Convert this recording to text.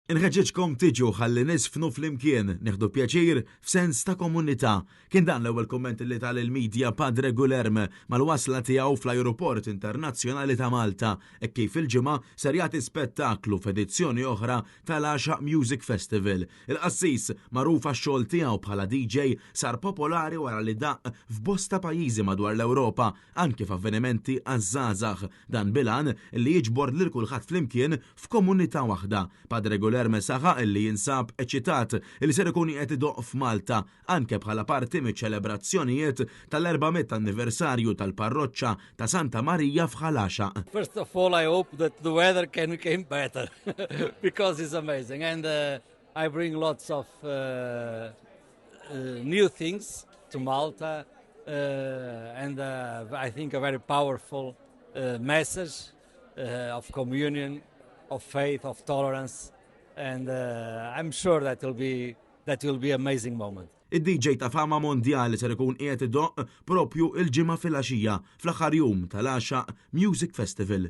Inħeġġeġkom tiġu ħalli nisfnu flimkien nieħdu pjaċir f'sens ta' komunità. Kien dan l-ewwel kumment li tal-il-medja Padre Guilherme mal-wasla tiegħu fl-Ajruport Internazzjonali ta' Malta e kif il-ġimgħa ser jagħti spettaklu f'edizzjoni oħra tal-Għaxaq Music Festival. Il-qassis magħruf għax-xogħol tiegħu bħala DJ sar popolari wara li daq f'bosta pajjiżi madwar l-Ewropa anke f'avvenimenti għaż-żgħażagħ dan bilan li jiġbor lil kulħadd flimkien f'komunità waħda. Padre Guilherme saħaq illi jinsab eċitat illi ser ikun qed idoqq f'Malta anke bħala parti miċ-ċelebrazzjonijiet tal-400 anniversarju tal-parroċċa ta' Santa Marija f'Għalaxaq. First of all, I hope that the weather can become better because it's amazing and I bring lots of new things to Malta and I think a very powerful message of communion, of faith, of tolerance. And I'm sure that will be amazing moment. Id-DJ ta' fama mondjali ser ikun qiegħed idoqq propju il-ġimgħa fil-għaxija fl-aħħar jum tal-Għaxaq Music Festival.